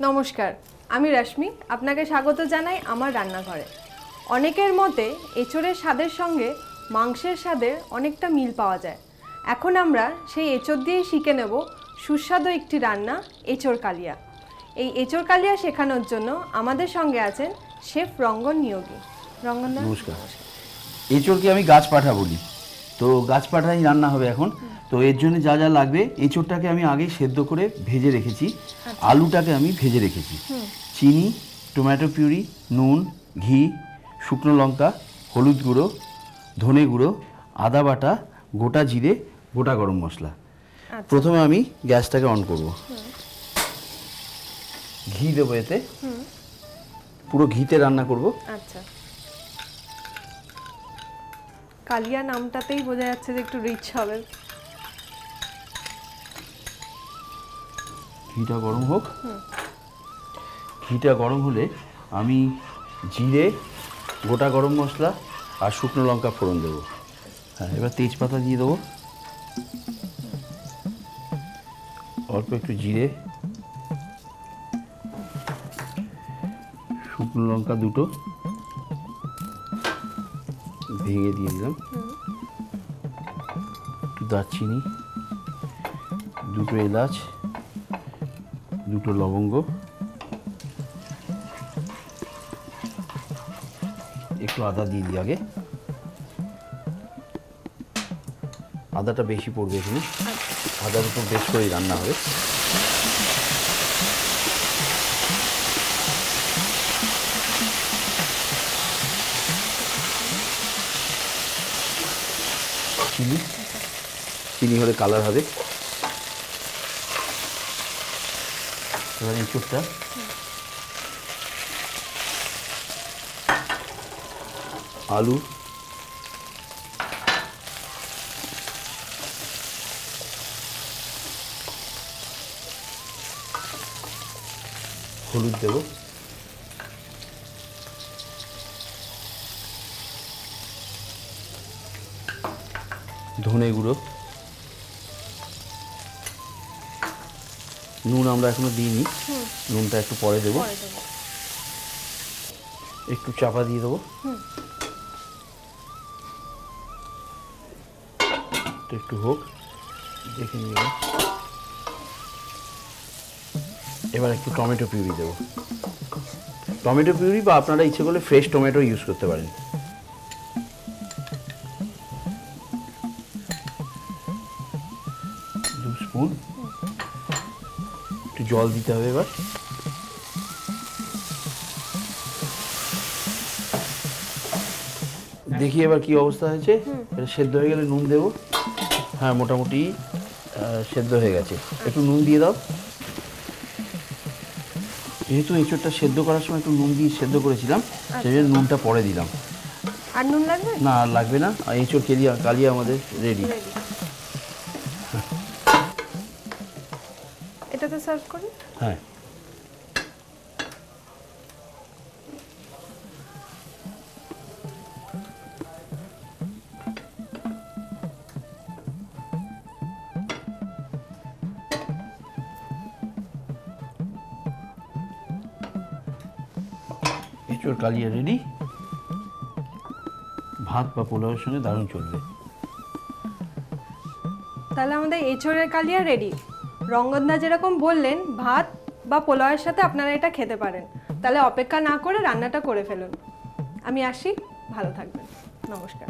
নমস্কার, আমি রশ্মি। আপনাকে স্বাগত জানাই আমার রান্নাঘরে। অনেকের মতে এঁচোড়ের স্বাদের সঙ্গে মাংসের স্বাদের অনেকটা মিল পাওয়া যায়। এখন আমরা সেই এঁচোড় দিয়েই শিখে নেব সুস্বাদু একটি রান্না, এঁচোড় কালিয়া। এই এঁচোড় কালিয়া শেখানোর জন্য আমাদের সঙ্গে আছেন শেফ রঙ্গন নিয়োগী। রঙ্গন দা, নমস্কার। এঁচোড়কে আমি গাছ পাঠা বলি, তো গাছ পাঠাই রান্না হবে এখন। তো এর জন্য যা যা লাগবে, এঁচোড়টাকে আমি আগে সেদ্ধ করে ভেজে রেখেছি, আলুটাকে আমি ভেজে রেখেছি, চিনি, টমেটো পিউরি, নুন, ঘি, শুকনো লঙ্কা, হলুদ গুঁড়ো, ধনে গুঁড়ো, আদা বাটা, গোটা জিরে, গোটা গরম মশলা। প্রথমে আমি গ্যাসটাকে অন করব, ঘি দেবো এতে, পুরো ঘিতে রান্না করব। আচ্ছা, কালিয়া নামটাতেই বোঝা যাচ্ছে যে একটু রিচ হবে। ঘিটা গরম হোক। ঘিটা গরম হলে আমি জিরে, গোটা গরম মশলা আর শুকনো লঙ্কা ফোড়ন দেবো। হ্যাঁ, এবার তেজপাতা দিয়ে দেবো, অল্প একটু জিরে, শুকনো লঙ্কা দুটো ভেঙে দিয়ে দিলাম, একটু দারচিনি, দুটো এলাচ, দুটো লবঙ্গ, একটু আদা দিয়ে দিই আগে। আদাটা বেশি পড়বে এখানে, আদার উপর বেশ করে রান্না হবে। চিনি, চিনি হলে কালার হবে। এবার এঁচোড়টা আলু, হলুদ দেব, ধনে গুঁড়ো, নুন আমরা এখনো দিইনি, নুনটা একটু পরে দেবো। একটু চাপা দিয়ে দেবো, একটু হোক, দেখে নিয়ে। এবার একটু টমেটো পিউরি দেবো। টমেটো পিউরি বা আপনারা ইচ্ছে করলে ফ্রেশ টমেটো ইউজ করতে পারেন। দু স্পুন। একটু জল দিতে হবে এবার। দেখি এবার কি অবস্থা হয়েছে। এটা সেদ্ধ হয়ে গেলে নুন দেবো। হ্যাঁ, মোটামুটি সেদ্ধ হয়ে গেছে। একটু নুন দিয়ে দাও। যেহেতু এঁচোড়টা সেদ্ধ করার সময় একটু নুন দিয়ে সেদ্ধ করেছিলাম, সেই জন্য নুনটা পরে দিলাম। আর নুন লাগবে না, আর লাগবে না। এঁচোড় কালিয়া আমাদের রেডি। এটাতে সার্ভ করি। হ্যাঁ, এঁচোড় কালিয়া রেডি। ভাত বা পোলাওয়ের সঙ্গে দারুণ চলবে। তাহলে আমাদের এঁচোড়ের কালিয়া রেডি। রঙ্গনদা যেরকম বললেন, ভাত বা পোলাওয়ের সাথে আপনারা এটা খেতে পারেন। তাহলে অপেক্ষা না করে রান্নাটা করে ফেলুন। আমি আসি, ভালো থাকবেন। নমস্কার।